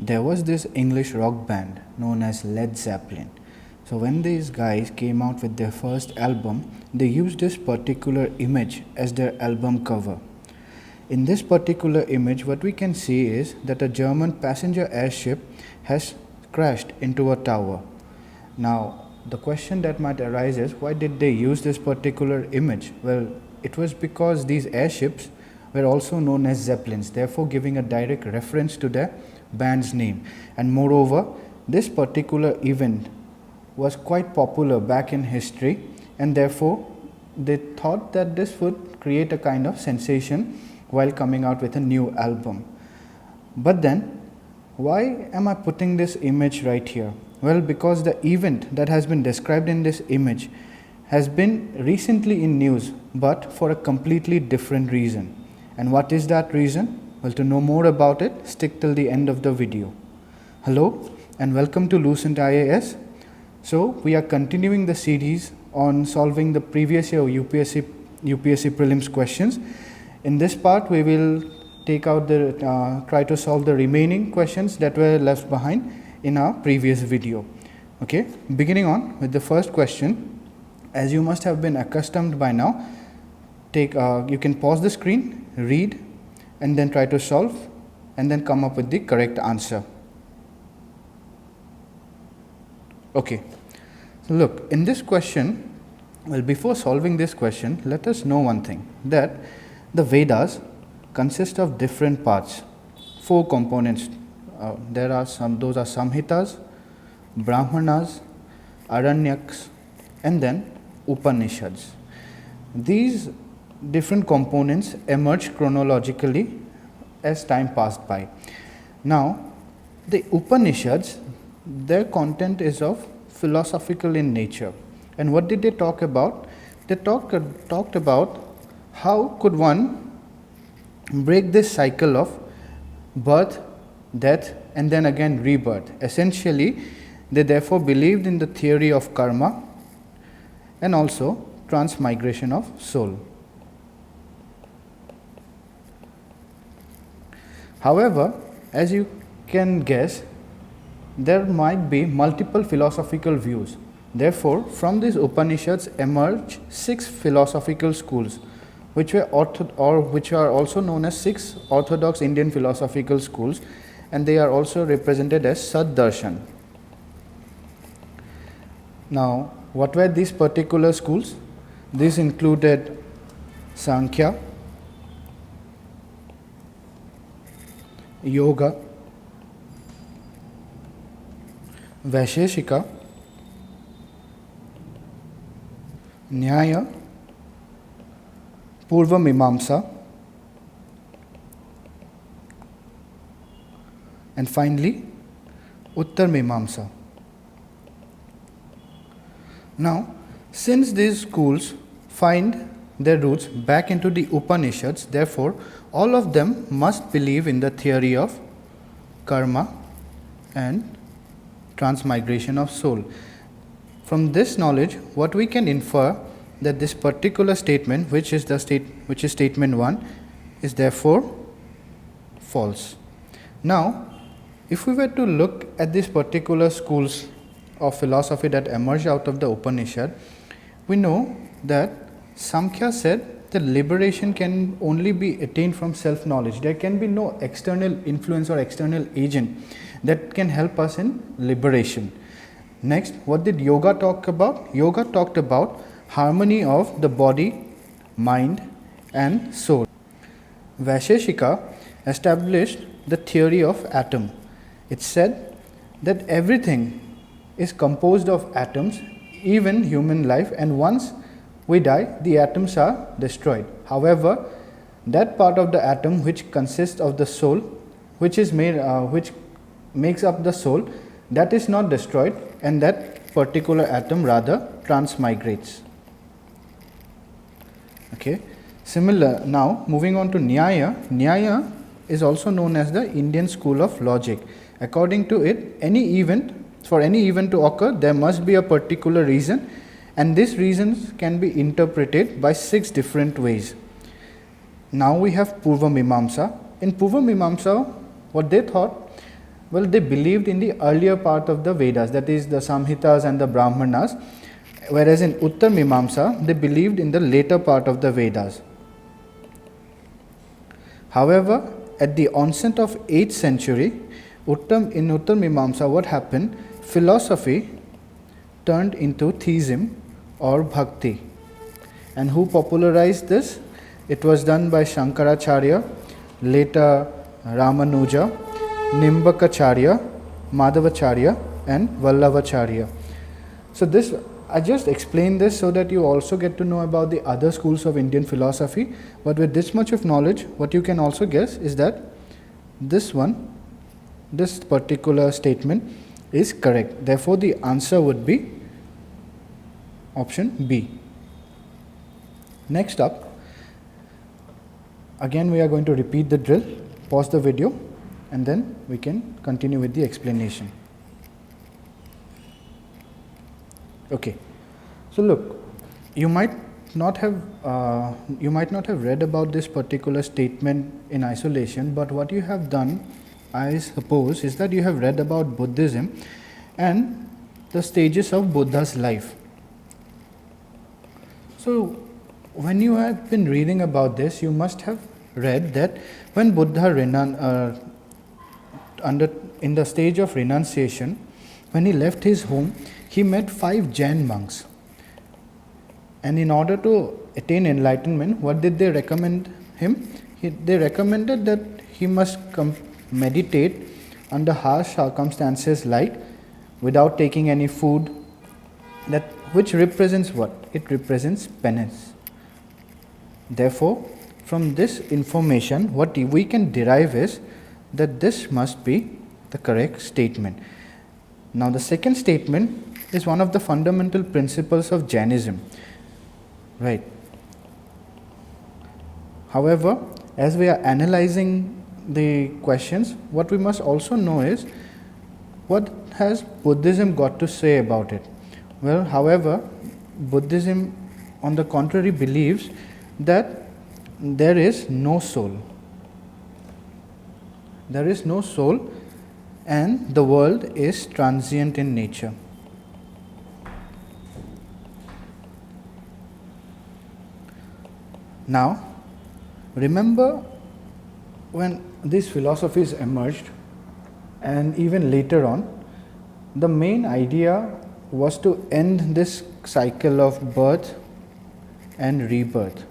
there was this English rock band known as Led Zeppelin. So when these guys came out with their first album, they used this particular image as their album cover. In this particular image, what we can see is that a German passenger airship has crashed into a tower. Now, the question that might arise is, why did they use this particular image? Well, it was because these airships were also known as Zeppelins, therefore giving a direct reference to their band's name. And moreover, this particular event was quite popular back in history, and therefore they thought that this would create a kind of sensation while coming out with a new album. But then, why am I putting this image right here? Well, because the event that has been described in this image has been recently in news, but for a completely different reason. And what is that reason? Well, to know more about it, stick till the end of the video. Hello and welcome to Lucent IAS. So we are continuing the series on solving the previous year UPSC prelims questions. In this part, we will take out try to solve the remaining questions that were left behind in our previous video. Okay, beginning on with the first question. As you must have been accustomed by now, you can pause the screen, read, and then try to solve, and then come up with the correct answer. Okay, so look, in this question, well, before solving this question, let us know one thing, that the Vedas consist of different parts, 4 components. Those are Samhitas, Brahmanas, Aranyaks, and then Upanishads. These different components emerged chronologically as time passed by. Now, the Upanishads, their content is of philosophical in nature. And what did they talk about? They talked about how could one break this cycle of birth, death, and then again rebirth. Essentially, they therefore believed in the theory of karma and also transmigration of soul. However, as you can guess, there might be multiple philosophical views. Therefore, from these Upanishads emerge 6 philosophical schools, which are also known as 6 orthodox Indian philosophical schools, and they are also represented as Saddarshan. Now, what were these particular schools? These included Sankhya, Yoga, Vaisheshika, Nyaya, Purva Mimamsa, and finally Uttar Mimamsa. Now, since these schools find their roots back into the Upanishads, therefore all of them must believe in the theory of karma and transmigration of soul. From this knowledge, what we can infer that this particular statement, which is statement 1, is therefore false. Now, if we were to look at these particular schools of philosophy that emerged out of the Upanishad, we know that Samkhya said that liberation can only be attained from self-knowledge. There can be no external influence or external agent that can help us in liberation. Next, what did yoga talk about? Yoga talked about harmony of the body, mind, and soul. Vaisheshika established the theory of atom. It said that everything is composed of atoms, even human life, and once we die, the atoms are destroyed. However, that part of the atom which consists of the soul, which makes up the soul, that is not destroyed, and that particular atom rather transmigrates. Okay. Similar, now moving on to Nyaya. Nyaya is also known as the Indian school of logic. According to it, for any event to occur, there must be a particular reason, and these reasons can be interpreted by 6 different ways. Now we have Purva Mimamsa. In Purva Mimamsa, what they thought, Well, they believed in the earlier part of the Vedas, that is the Samhitas and the Brahmanas, whereas in Uttar Mimamsa, they believed in the later part of the Vedas. However, at the onset of 8th century, in Uttar Mimamsa, what happened? Philosophy turned into theism or bhakti. And who popularized this? It was done by Shankaracharya, later Ramanuja, Nimbakacharya, Madhavacharya and Vallabhacharya. So this, I just explained this so that you also get to know about the other schools of Indian philosophy. But with this much of knowledge, what you can also guess is that this particular statement is correct. Therefore, the answer would be option B. Next up, again we are going to repeat the drill, pause the video and then we can continue with the explanation. Okay, so look, you might not have read about this particular statement in isolation, but what you have done, I suppose, is that you have read about Buddhism and the stages of Buddha's life. So when you have been reading about this, you must have read that when Buddha in the stage of renunciation, when he left his home, he met 5 Jain monks. And in order to attain enlightenment, what did they recommend him? They recommended that he must meditate under harsh circumstances, like without taking any food, which represents what? It represents penance. Therefore, from this information, what we can derive is that this must be the correct statement. Now, the second statement is one of the fundamental principles of Jainism, right? However, as we are analyzing the questions, what we must also know is what has Buddhism got to say about it? Well, however, Buddhism on the contrary believes that there is no soul. There is no soul and the world is transient in nature. Now, remember when these philosophies emerged, and even later on, the main idea was to end this cycle of birth and rebirth.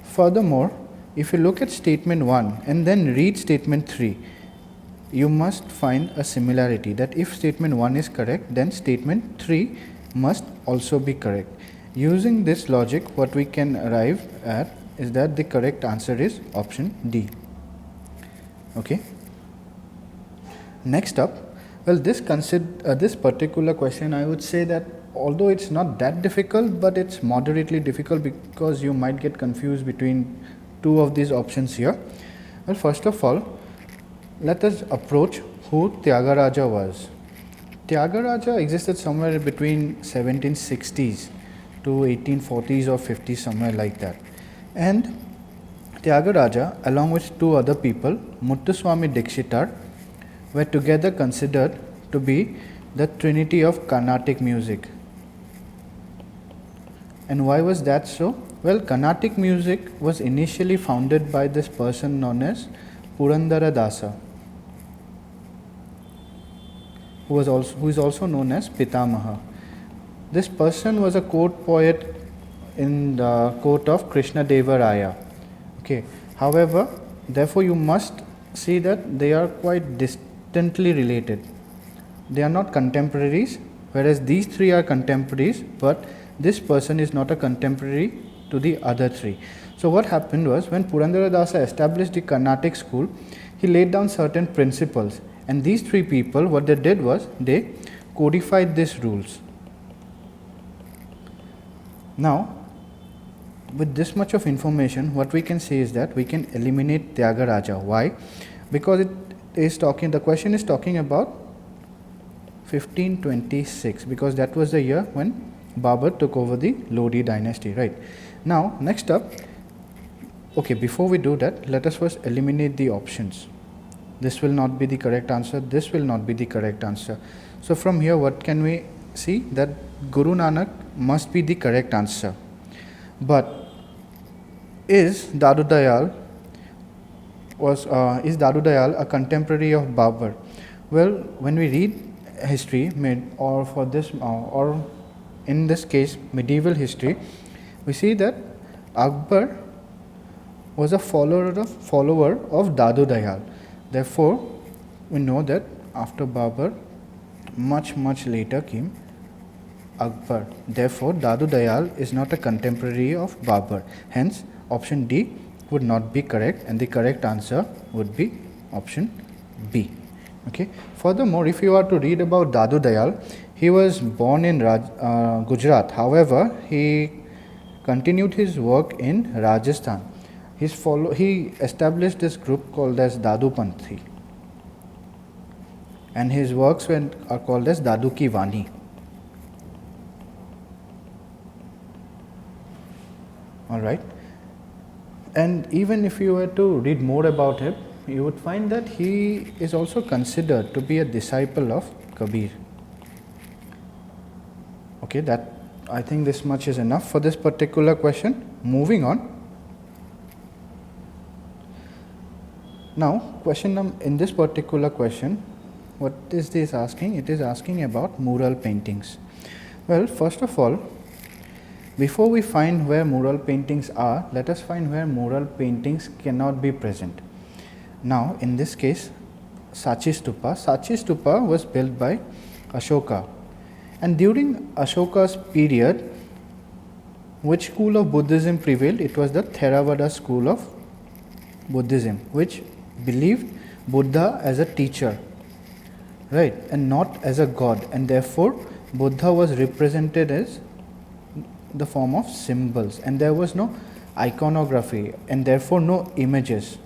Furthermore, if you look at statement 1 and then read statement 3, you must find a similarity, that if statement 1 is correct, then statement 3 must also be correct. Using this logic, what we can arrive at is that the correct answer is option D. Okay. Next up, well, this particular question, I would say that although it's not that difficult, but it's moderately difficult because you might get confused between two of these options here. Well, first of all, let us approach who Tyagaraja was. Tyagaraja existed somewhere between 1760s to 1840s or 50s, somewhere like that. And Tyagaraja, along with 2 other people, Muthuswami Dikshitar, were together considered to be the trinity of Carnatic music. And why was that so? Well, Carnatic music was initially founded by this person known as Purandara Dasa, who is also known as Pitamaha. This person was a court poet in the court of Krishna Deva Raya. Okay. However, therefore you must see that they are quite distantly related. They are not contemporaries, whereas these 3 are contemporaries, but this person is not a contemporary to the other 3. So what happened was, when Purandara Dasa established the Carnatic school, he laid down certain principles, and these 3 people, what they did was, they codified these rules. Now, with this much of information, what we can say is that we can eliminate Tyagaraja. Why? Because the question is talking about 1526, because that was the year when Babur took over the Lodi dynasty, right? Now, next up, okay, before we do that, let us first eliminate the options. This will not be the correct answer. This will not be the correct answer. So from here, what can we see? That Guru Nanak must be the correct answer. But is Dadu Dayal a contemporary of Babur? Well, when we read history, or in this case medieval history, we see that Akbar was a follower of Dadu Dayal. Therefore, we know that after Babur, much later came Akbar. Therefore, Dadu Dayal is not a contemporary of Babur. Hence, option D would not be correct, and the correct answer would be option B. Okay. Furthermore, if you are to read about Dadu Dayal, he was born in Gujarat. However, he continued his work in Rajasthan. He established this group called as Dadu Panthi, and his works are called as Dadu Ki Vani. All right. And even if you were to read more about him, you would find that he is also considered to be a disciple of Kabir. Okay, that I think this much is enough for this particular question. Moving on. Now, in this particular question, what is this asking? It is asking about mural paintings. Well, first of all, before we find where mural paintings are, let us find where mural paintings cannot be present. Now, in this case, Sachi Stupa was built by Ashoka, and during Ashoka's period, which school of Buddhism prevailed? It was the Theravada school of Buddhism, which believed Buddha as a teacher, right, and not as a god, and therefore Buddha was represented as the form of symbols, and there was no iconography, and therefore no images,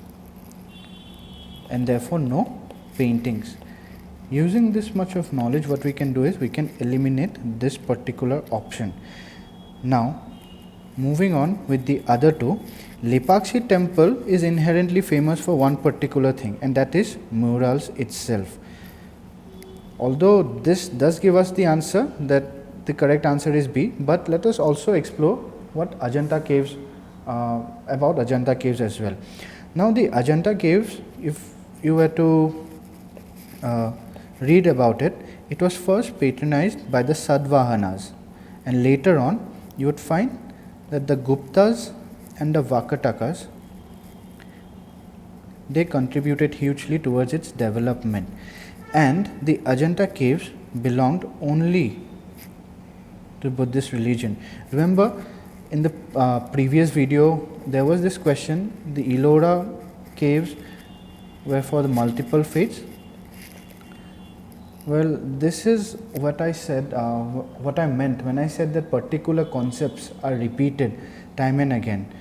and therefore no paintings. Using this much of knowledge, what we can do is we can eliminate this particular option. Now, moving on with the other two, Lepakshi temple is inherently famous for one particular thing, and that is murals itself. Although this does give us the answer that the correct answer is B, but let us also explore what Ajanta caves, about Ajanta caves as well. Now, the Ajanta caves, if you were to read about it, it was first patronized by the Sadvahanas, and later on you would find that the Guptas and the Vakatakas, they contributed hugely towards its development, and the Ajanta caves belonged only to Buddhist religion. Remember, in the previous video, there was this question: the Ellora caves were for the multiple faiths. Well, this is what I said, what I meant when I said that particular concepts are repeated time and again.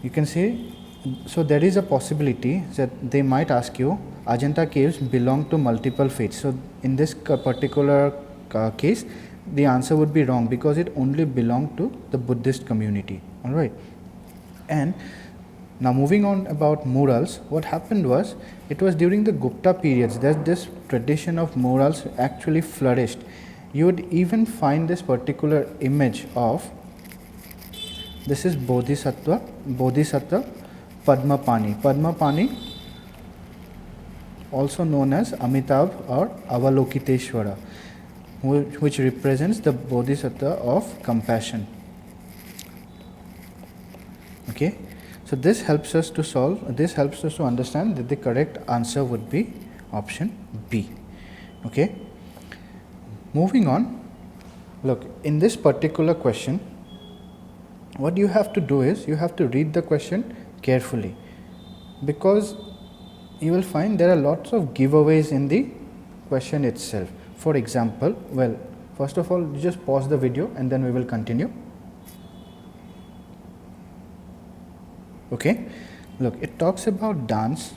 You can see, so there is a possibility that they might ask you, Ajanta caves belong to multiple faiths. So in this particular case, the answer would be wrong, because it only belonged to the Buddhist community. All right. And now, moving on about murals, what happened was, it was during the Gupta periods that this tradition of murals actually flourished. You would even find this particular image of, this is Bodhisattva Padmapani. Padmapani, also known as Amitabh or Avalokiteshvara, which represents the Bodhisattva of compassion. Okay. So this helps us to understand that the correct answer would be option B. Okay. Moving on, look, in this particular question, what you have to do is, you have to read the question carefully, because you will find there are lots of giveaways in the question itself. For example, well, first of all, you just pause the video and then we will continue. Okay, look, it talks about dance,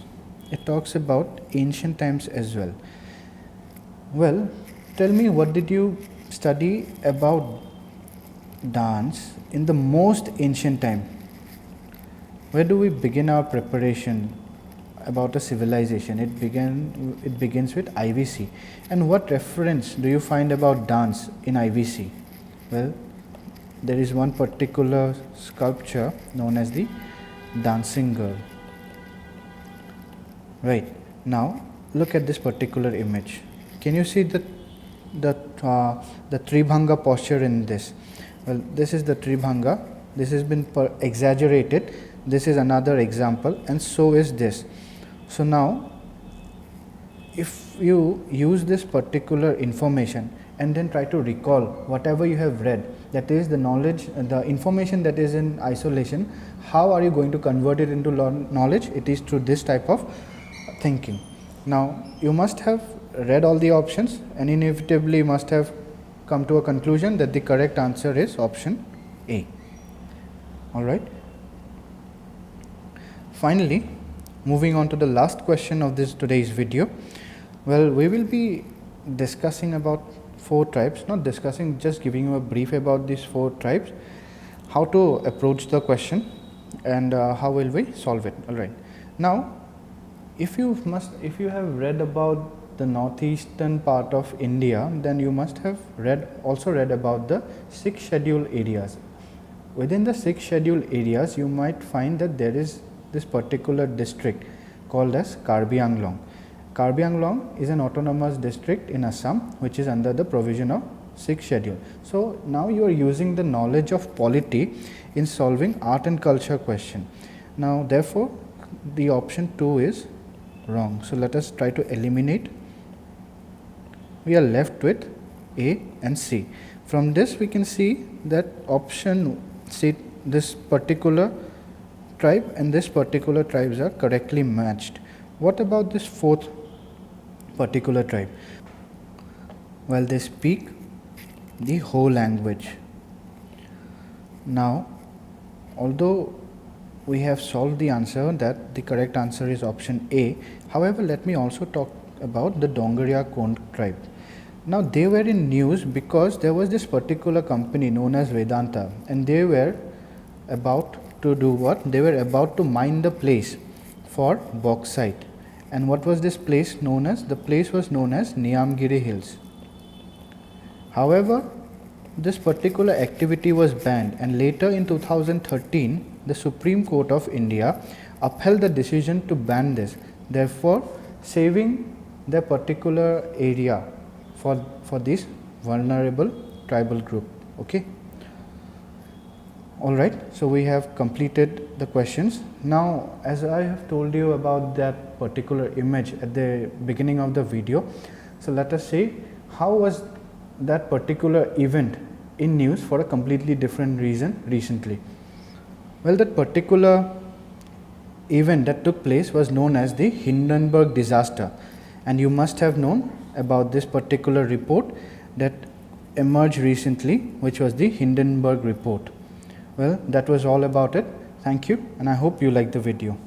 it talks about ancient times as well. Well, tell me, what did you study about dance in the most ancient time? Where do we begin our preparation? about a civilization. It begins with IVC. And what reference do you find about dance in IVC? Well, there is one particular sculpture known as the dancing girl. Right, now look at this particular image. Can you see the Tribhanga posture in this? Well, this is the Tribhanga. This has been exaggerated. This is another example, and so is this. So now, if you use this particular information and then try to recall whatever you have read, that is the knowledge, the information that is in isolation, how are you going to convert it into knowledge? It is through this type of thinking. Now, you must have read all the options and inevitably must have come to a conclusion that the correct answer is option A. All right. Finally, moving on to the last question of today's video. Well, we will be discussing about 4 tribes, not discussing, just giving you a brief about these 4 tribes, how to approach the question and how will we solve it. All right. Now, if you have read about the northeastern part of India, then you must have also read about the 6 scheduled areas. Within the 6 scheduled areas, you might find that there is this particular district called as Karbi Anglong. Karbi Anglong is an autonomous district in Assam, which is under the provision of 6th schedule. So now you are using the knowledge of polity in solving art and culture question. Now therefore, the option 2 is wrong. So let us try to eliminate. We are left with A and C. From this we can see that option C, this particular tribe and this particular tribes are correctly matched. What about this 4th particular tribe? Well, they speak the Ho language. Now, although we have solved the answer that the correct answer is option A, however, let me also talk about the Dongaria Kond tribe. Now, they were in news because there was this particular company known as Vedanta, and they were about to do what? They were about to mine the place for bauxite. And what was this place known as? The place was known as Niyamgiri Hills. However, this particular activity was banned, and later in 2013, the Supreme Court of India upheld the decision to ban this, therefore saving the particular area for this vulnerable tribal group. Okay. All right, so we have completed the questions. Now, as I have told you about that particular image at the beginning of the video, so let us say how was that particular event in news for a completely different reason recently. Well, that particular event that took place was known as the Hindenburg disaster, and you must have known about this particular report that emerged recently, which was the Hindenburg report. Well, that was all about it. Thank you, and I hope you liked the video.